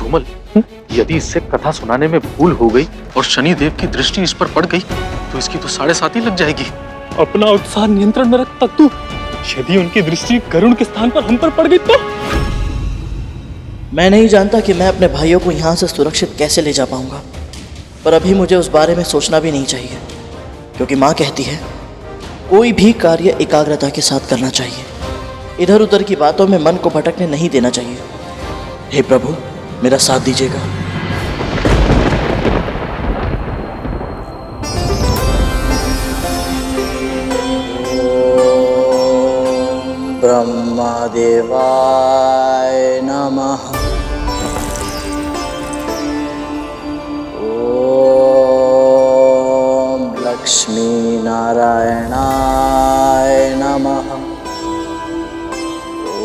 धूमल, यदि इससे कथा सुनाने में भूल हो गई और शनिदेव की दृष्टि इस पर पड़ गई तो इसकी तो 7.5 ही लग जाएगी। अपना उत्साह नियंत्रण में रख तत्तु। यदि उनकी दृष्टि गरुड़ के स्थान पर हम पर पड़ गई तो? मैं नहीं जानता कि मैं अपने भाइयों को यहाँ से सुरक्षित कैसे ले जा पाऊंगा, पर अभी मुझे उस बारे में सोचना भी नहीं चाहिए, क्योंकि माँ कहती है कोई भी कार्य एकाग्रता के साथ करना चाहिए। इधर उधर की बातों में मन को भटकने नहीं देना चाहिए। हे प्रभु, मेरा साथ दीजिएगा। ब्रह्मदेवाय नमः। ओम लक्ष्मी नारायणाय नमः।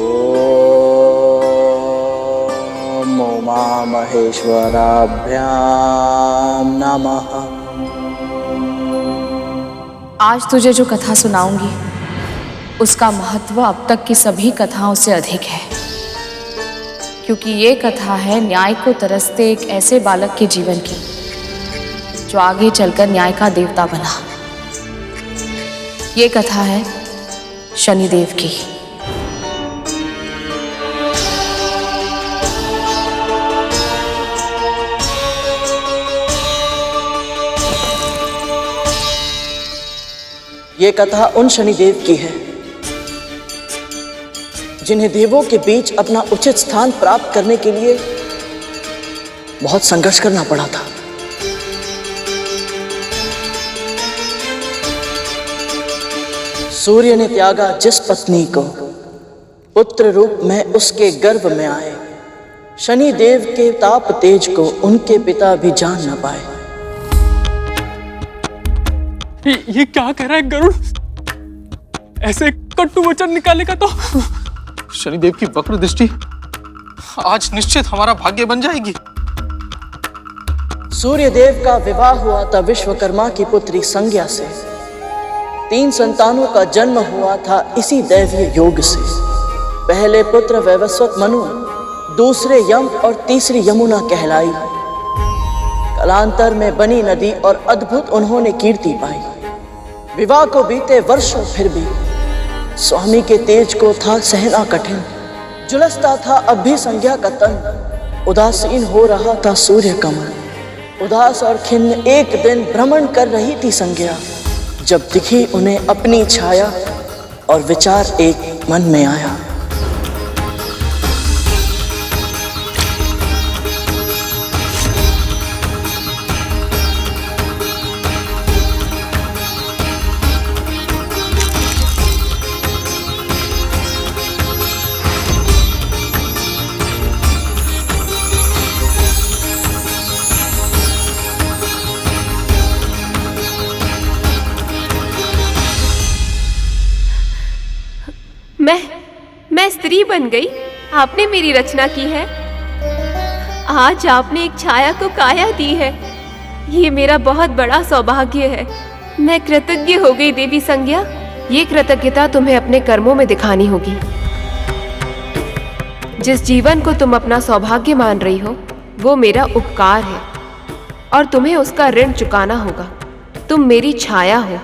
ओम उमा महेश्वराभ्याम नमः। आज तुझे जो कथा सुनाऊंगी उसका महत्व अब तक की सभी कथाओं से अधिक है, क्योंकि ये कथा है न्याय को तरसते एक ऐसे बालक के जीवन की जो आगे चलकर न्याय का देवता बना। ये कथा है शनिदेव की। ये कथा उन शनिदेव की है जिन्हें देवों के बीच अपना उचित स्थान प्राप्त करने के लिए बहुत संघर्ष करना पड़ा था। सूर्य ने त्यागा जिस पत्नी को, पुत्र रूप में उसके गर्भ में आए। शनिदेव के ताप तेज को उनके पिता भी जान न पाए। ये क्या कह रहा है गरुड़? ऐसे कटु वचन निकालेगा तो? शनिदेव की वक्र दृष्टि आज निश्चित हमारा भाग्य बन जाएगी। सूर्यदेव का विवाह हुआ था विश्वकर्मा की पुत्री संज्ञा से। 3 संतानों का जन्म हुआ था इसी दैवीय योग से। पहले पुत्र वैवस्वत मनु, दूसरे यम और तीसरी यमुना कहलाई। कालांतर में बनी नदी और अद्भुत उन्होंने कीर्ति पाई। विवाह को बीते वर्षों फिर भी स्वामी के तेज को था सहना कठिन। जुलसता था अब भी संज्ञा का तन, उदासीन हो रहा था सूर्य कमल। उदास और खिन्न एक दिन भ्रमण कर रही थी संज्ञा, जब दिखी उन्हें अपनी छाया और विचार एक मन में आया। मैं स्त्री बन गई। आपने मेरी रचना की है। आज आपने एक छाया को काया दी है। ये मेरा बहुत बड़ा सौभाग्य है। मैं कृतज्ञ हो गई देवी संज्ञा। ये कृतज्ञता तुम्हें अपने कर्मों में दिखानी होगी। जिस जीवन को तुम अपना सौभाग्य मान रही हो वो मेरा उपकार है और तुम्हें उसका ऋण चुकाना होगा। तुम मेरी छाया हो,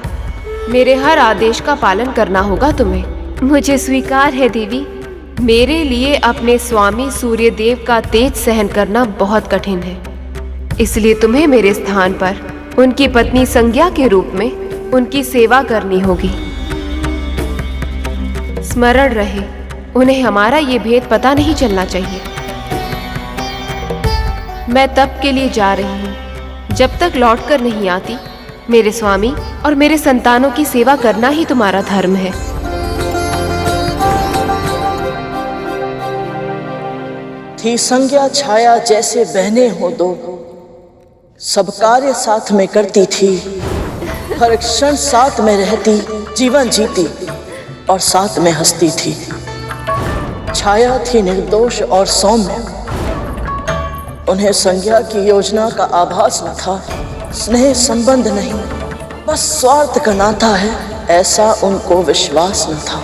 मेरे हर आदेश का पालन करना होगा तुम्हें। मुझे स्वीकार है देवी। मेरे लिए अपने स्वामी सूर्यदेव का तेज सहन करना बहुत कठिन है, इसलिए तुम्हें मेरे स्थान पर उनकी पत्नी संज्ञा के रूप में उनकी सेवा करनी होगी। स्मरण रहे, उन्हें हमारा ये भेद पता नहीं चलना चाहिए। मैं तप के लिए जा रही हूँ। जब तक लौट कर नहीं आती, मेरे स्वामी और मेरे संतानों की सेवा करना ही तुम्हारा धर्म है। थी संज्ञा छाया जैसे बहने हो दो, सब कार्य साथ में करती थी। हर क्षण साथ में रहती, जीवन जीती और साथ में हंसती थी। छाया थी निर्दोष और सौम्य। उन्हें संज्ञा की योजना का आभास न था। स्नेह संबंध नहीं, बस स्वार्थ का नाता है, ऐसा उनको विश्वास न था।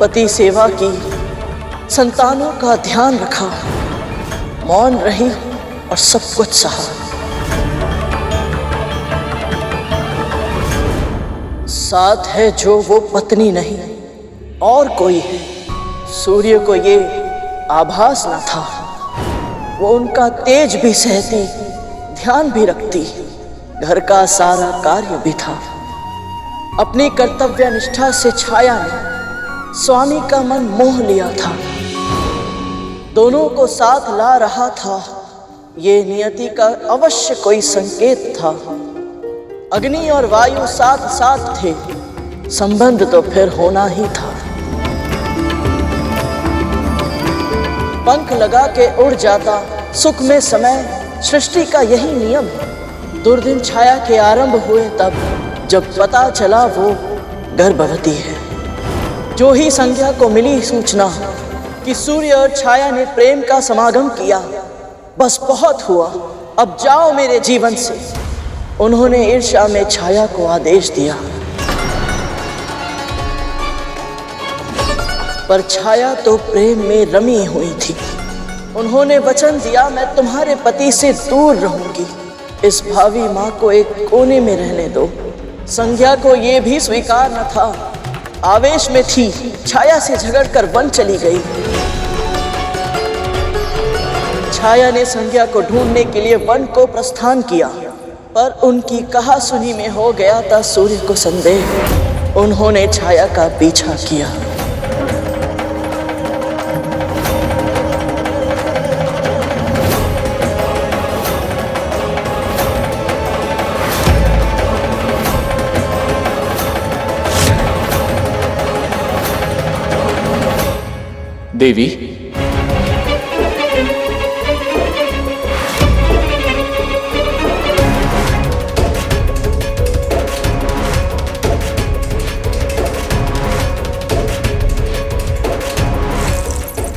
पति सेवा की, संतानों का ध्यान रखा, मौन रही और सब कुछ सहा। साथ है जो वो पत्नी नहीं और कोई है। सूर्य को ये आभास न था, वो उनका तेज भी सहती, ध्यान भी रखती, घर का सारा कार्य भी था। अपनी कर्तव्य निष्ठा से छाया ने स्वामी का मन मोह लिया था। दोनों को साथ ला रहा था, ये नियति का अवश्य कोई संकेत था। अग्नि और वायु साथ साथ थे, संबंध तो फिर होना ही था। पंख लगा के उड़ जाता सुख में समय, सृष्टि का यही नियम है। दुर्दिन छाया के आरंभ हुए तब, जब पता चला वो गर्भवती है। जो ही संध्या को मिली सूचना कि सूर्य और छाया ने प्रेम का समागम किया, बस बहुत हुआ, अब जाओ मेरे जीवन से। उन्होंने ईर्ष्या में छाया को आदेश दिया, पर छाया तो प्रेम में रमी हुई थी। उन्होंने वचन दिया, मैं तुम्हारे पति से दूर रहूंगी। इस भावी माँ को एक कोने में रहने दो। संध्या को ये भी स्वीकार न था, आवेश में थी, छाया से झगड़कर वन चली गई। छाया ने संध्या को ढूंढने के लिए वन को प्रस्थान किया, पर उनकी कहा सुनी में हो गया था सूर्य को संदेह। उन्होंने छाया का पीछा किया। देवी,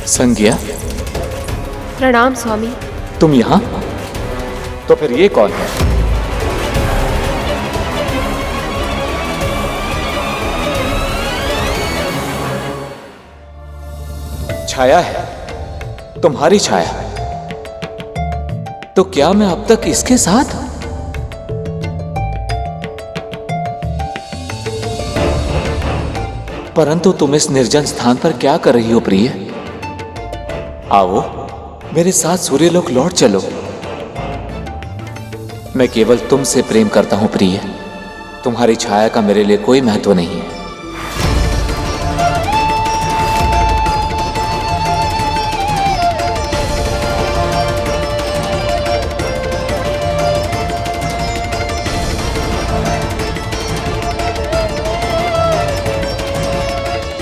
संज्ञा, प्रणाम स्वामी। तुम यहाँ? तो फिर ये कौन है? छाया है, तुम्हारी छाया। तो क्या मैं अब तक इसके साथ? परंतु तुम इस निर्जन स्थान पर क्या कर रही हो प्रिय? आओ, मेरे साथ सूर्यलोक लौट चलो। मैं केवल तुमसे प्रेम करता हूं प्रिय, तुम्हारी छाया का मेरे लिए कोई महत्व नहीं है।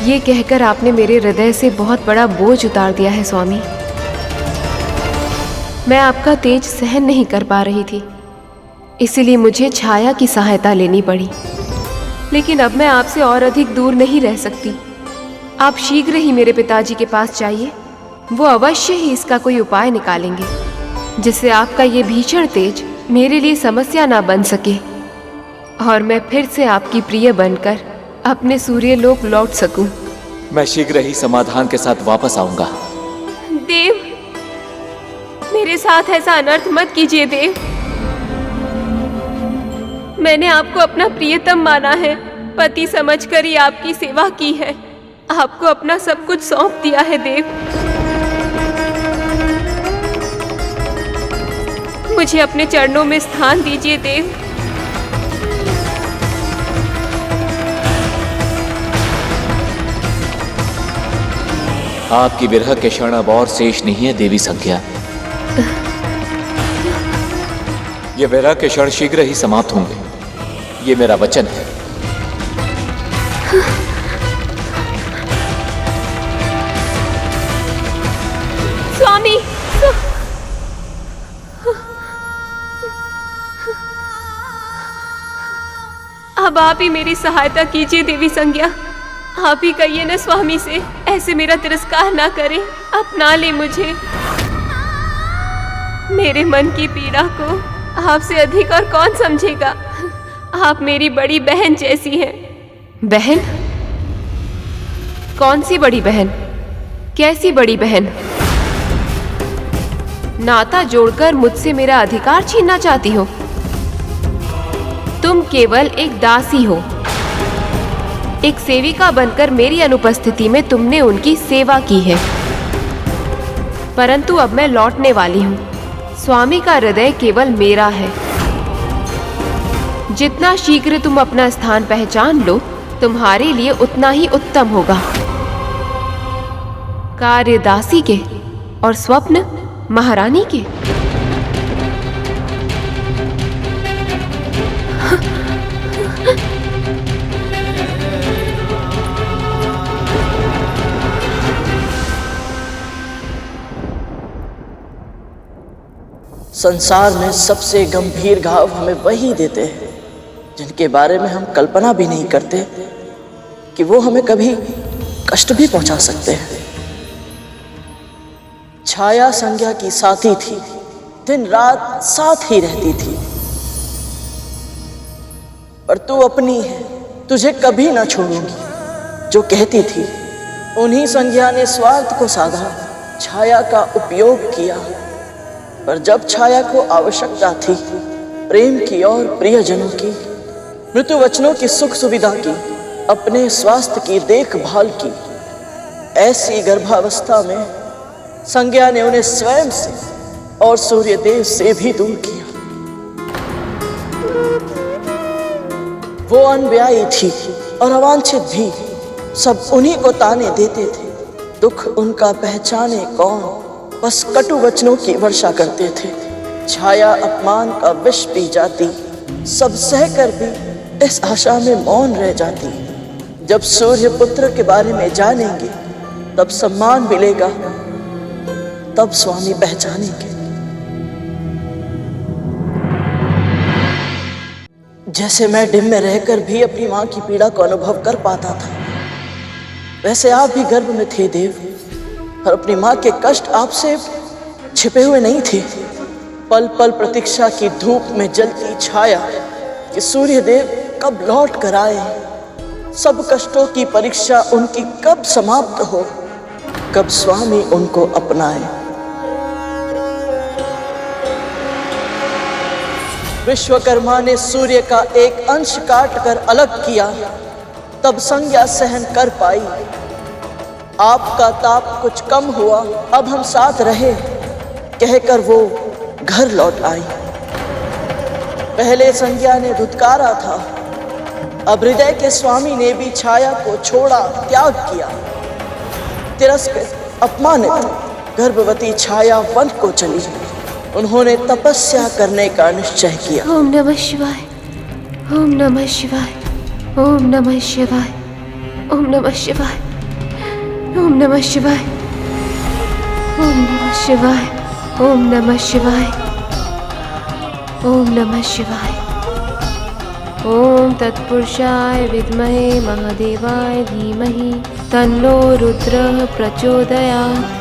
ये कहकर आपने मेरे हृदय से बहुत बड़ा बोझ उतार दिया है स्वामी। मैं आपका तेज सहन नहीं कर पा रही थी, इसीलिए मुझे छाया की सहायता लेनी पड़ी। लेकिन अब मैं आपसे और अधिक दूर नहीं रह सकती। आप शीघ्र ही मेरे पिताजी के पास जाइए, वो अवश्य ही इसका कोई उपाय निकालेंगे, जिससे आपका ये भीषण तेज मेरे लिए समस्या ना बन सके और मैं फिर से आपकी प्रिय बनकर अपने सूर्यलोक लौट सकूं। मैं शीघ्र ही समाधान के साथ वापस आऊंगा। देव, मेरे साथ ऐसा अनर्थ मत कीजिए देव। मैंने आपको अपना प्रियतम माना है, पति समझकर ही आपकी सेवा की है, आपको अपना सब कुछ सौंप दिया है देव। मुझे अपने चरणों में स्थान दीजिए देव। आपकी विरह के क्षण अब और शेष नहीं है देवी संज्ञा। ये विरह के क्षण शीघ्र ही समाप्त होंगे, ये मेरा वचन है। स्वामी, अब आप ही मेरी सहायता कीजिए देवी संज्ञा। आप ही कहिए न स्वामी से, ऐसे मेरा तिरस्कार ना करें, अपना ले मुझे। मेरे मन की पीड़ा को आपसे अधिक और कौन समझेगा। आप मेरी बड़ी बहन जैसी हैं। बहन? कौन सी बड़ी बहन? कैसी बड़ी बहन? नाता जोड़कर मुझसे मेरा अधिकार छीनना चाहती हो? तुम केवल एक दासी हो। एक सेविका बनकर मेरी अनुपस्थिति में तुमने उनकी सेवा की है। परंतु अब मैं लौटने वाली हूँ। स्वामी का हृदय केवल मेरा है। जितना शीघ्र तुम अपना स्थान पहचान लो, तुम्हारे लिए उतना ही उत्तम होगा। कार्य दासी के और स्वप्न महारानी के। संसार में सबसे गंभीर घाव हमें वही देते हैं जिनके बारे में हम कल्पना भी नहीं करते कि वो हमें कभी कष्ट भी पहुंचा सकते हैं। छाया संज्ञा की साथी थी, दिन रात साथ ही रहती थी, पर तू अपनी है, तुझे कभी ना छोड़ूंगी जो कहती थी। उन्हीं संज्ञा ने स्वार्थ को साधा, छाया का उपयोग किया, पर जब छाया को आवश्यकता थी प्रेम की और प्रियजनों की, मृत्यु वचनों की सुख सुविधा की, अपने स्वास्थ्य की देखभाल की, ऐसी गर्भावस्था में संज्ञा ने उन्हें स्वयं से और सूर्यदेव से भी दूर किया। वो अनब्याही थी और अवांछित भी, सब उन्हीं को ताने देते थे। दुख उनका पहचाने कौन, बस कटु वचनों की वर्षा करते थे। छाया अपमान का विष पी जाती, सब सहकर भी इस आशा में मौन रह जाती। जब सूर्य पुत्र के बारे में जानेंगे तब सम्मान मिलेगा, तब स्वामी पहचानेंगे। जैसे मैं डिम में रहकर भी अपनी मां की पीड़ा को अनुभव कर पाता था, वैसे आप भी गर्भ में थे देव, और अपनी मां के कष्ट आपसे छिपे हुए नहीं थे। पल पल प्रतीक्षा की धूप में जलती छाया कि सूर्यदेव कब लौट कर आए, सब कष्टों की परीक्षा उनकी कब समाप्त हो, कब स्वामी उनको अपनाए। विश्वकर्मा ने सूर्य का एक अंश काट कर अलग किया, तब संज्ञा सहन कर पाई। आपका ताप कुछ कम हुआ, अब हम साथ रहे, कहकर वो घर लौट आई। पहले संज्ञा ने धुतकारा था, अब हृदय के स्वामी ने भी छाया को छोड़ा, त्याग किया। तिरस्कृत अपमानित गर्भवती छाया वन को चली। उन्होंने तपस्या करने का निश्चय किया। ओम नमः शिवाय, ओम नमः शिवाय, ओम नमः शिवाय, ओम नमः शिवाय, ओम नमः शिवाय, ओम नमः शिवाय, ओम नमः शिवाय, ओम नमः शिवाय। ओम तत्पुरुषाय विद्महे महादेवाय धीमहि तन्नो रुद्रः प्रचोदयात्।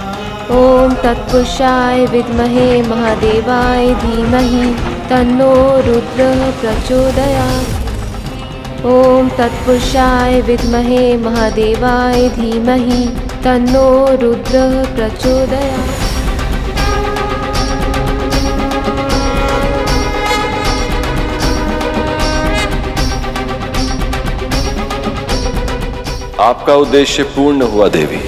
ओम तत्पुरुषाय विद्महे महादेवाय धीमहि तन्नो रुद्रः प्रचोदयात्। ओम तत्पुरुषाय विद्महे महादेवाय धीमहि तन्नो रुद्रः प्रचोदयात्। आपका उद्देश्य पूर्ण हुआ देवी।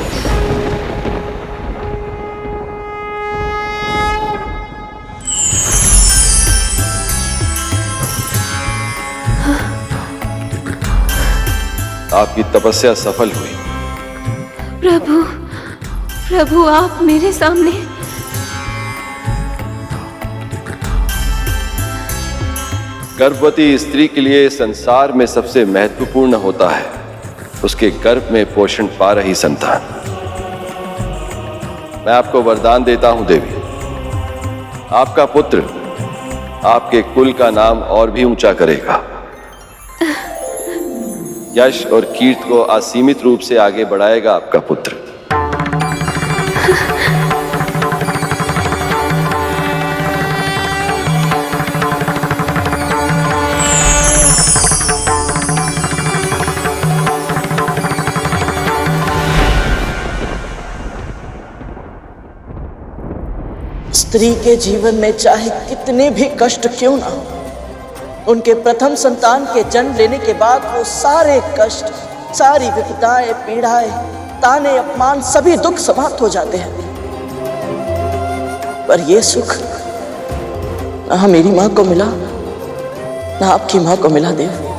आपकी तपस्या सफल हुई। प्रभु, प्रभु आप मेरे सामने। गर्भवती स्त्री के लिए संसार में सबसे महत्वपूर्ण होता है उसके गर्भ में पोषण पा रही संतान। मैं आपको वरदान देता हूं देवी, आपका पुत्र आपके कुल का नाम और भी ऊंचा करेगा। यश और कीर्ति को असीमित रूप से आगे बढ़ाएगा आपका पुत्र। स्त्री के जीवन में चाहे कितने भी कष्ट क्यों ना हो, उनके प्रथम संतान के जन्म लेने के बाद वो सारे कष्ट, सारी विपदाएं, पीड़ाएं, ताने, अपमान, सभी दुख समाप्त हो जाते हैं। पर ये सुख ना मेरी मां को मिला, ना आपकी मां को मिला देव।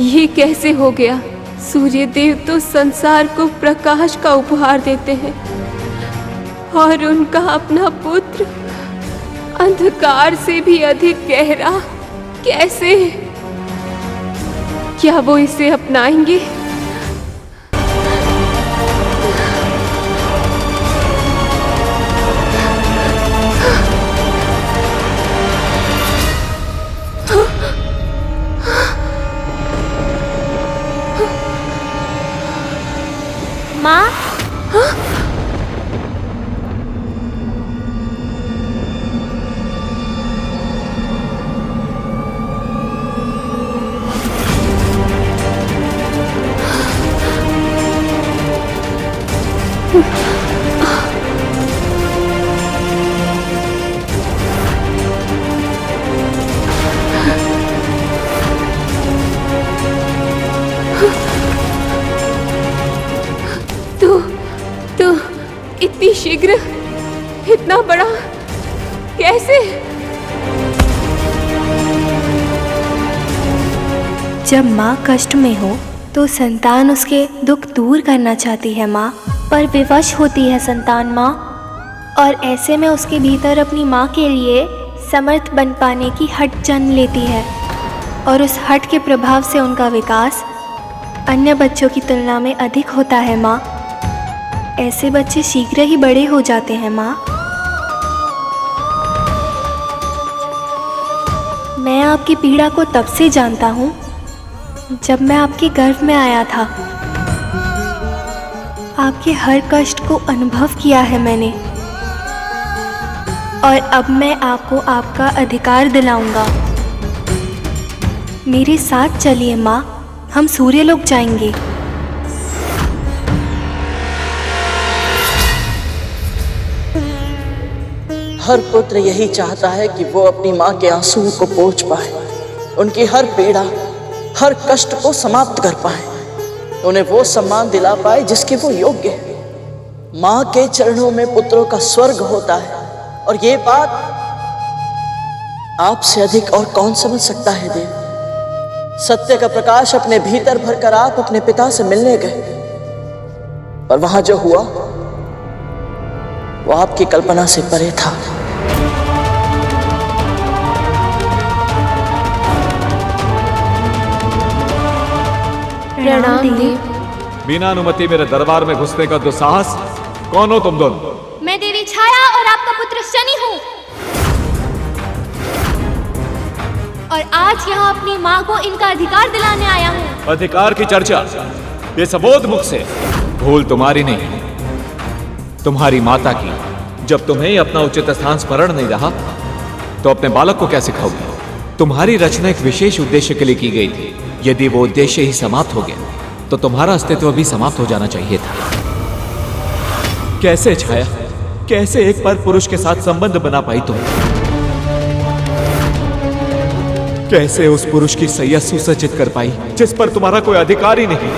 ये कैसे हो गया? सूर्य देव तो संसार को प्रकाश का उपहार देते हैं और उनका अपना पुत्र अंधकार से भी अधिक गहरा। कैसे? क्या वो इसे अपनाएंगे? माँ? तो इतनी शीघ्र, इतना बड़ा कैसे? जब माँ कष्ट में हो तो संतान उसके दुख दूर करना चाहती है माँ, पर विवश होती है संतान माँ, और ऐसे में उसके भीतर अपनी माँ के लिए समर्थ बन पाने की हट जन्म लेती है, और उस हट के प्रभाव से उनका विकास अन्य बच्चों की तुलना में अधिक होता है माँ। ऐसे बच्चे शीघ्र ही बड़े हो जाते हैं माँ। मैं आपकी पीड़ा को तब से जानता हूँ जब मैं आपके गर्भ में आया था। आपके हर कष्ट को अनुभव किया है मैंने, और अब मैं आपको आपका अधिकार दिलाऊंगा। मेरे साथ चलिए माँ, हम सूर्यलोक जाएंगे। हर पुत्र यही चाहता है कि वो अपनी माँ के आंसुओं को पोंछ पाए, उनकी हर पीड़ा, हर कष्ट को समाप्त कर पाए, उन्हें वो सम्मान दिला पाए जिसके वो योग्य है। माँ के चरणों में पुत्रों का स्वर्ग होता है, और ये बात आपसे अधिक और कौन समझ सकता है देव। सत्य का प्रकाश अपने भीतर भरकर आप अपने पिता से मिलने गए, पर वहां जो हुआ वो आपकी कल्पना से परे था। प्रणाम देव। बिना अनुमति मेरे दरबार में घुसने का दुस्साहस, कौन हो तुम दोनों? मैं देवी छाया और आपका पुत्र शनि हूँ, और आज यहाँ अपनी माँ को इनका अधिकार दिलाने आया हूँ। अधिकार की चर्चा ये सबोध मुख से। भूल तुम्हारी नहीं, तुम्हारी माता की। जब तुम्हें अपना उचित स्थान स्मरण नहीं रहा तो अपने बालक को कैसे खाओगे? तुम्हारी रचना एक विशेष उद्देश्य के लिए की गई थी। यदि वो उद्देश्य ही समाप्त हो गया तो तुम्हारा अस्तित्व भी समाप्त हो जाना चाहिए था। कैसे छाया, कैसे एक पर पुरुष के साथ संबंध बना पाई तुम? कैसे उस पुरुष की सैया सुसज्जित कर पाई जिस पर तुम्हारा कोई अधिकार ही नहीं?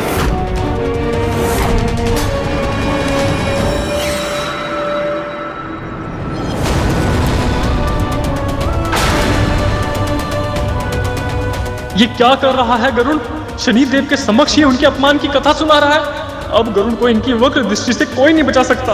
ये क्या कर रहा है गरुण? शनिदेव के समक्ष ये उनके अपमान की कथा सुना रहा है। अब गरुण को इनकी वक्र दृष्टि से कोई नहीं बचा सकता।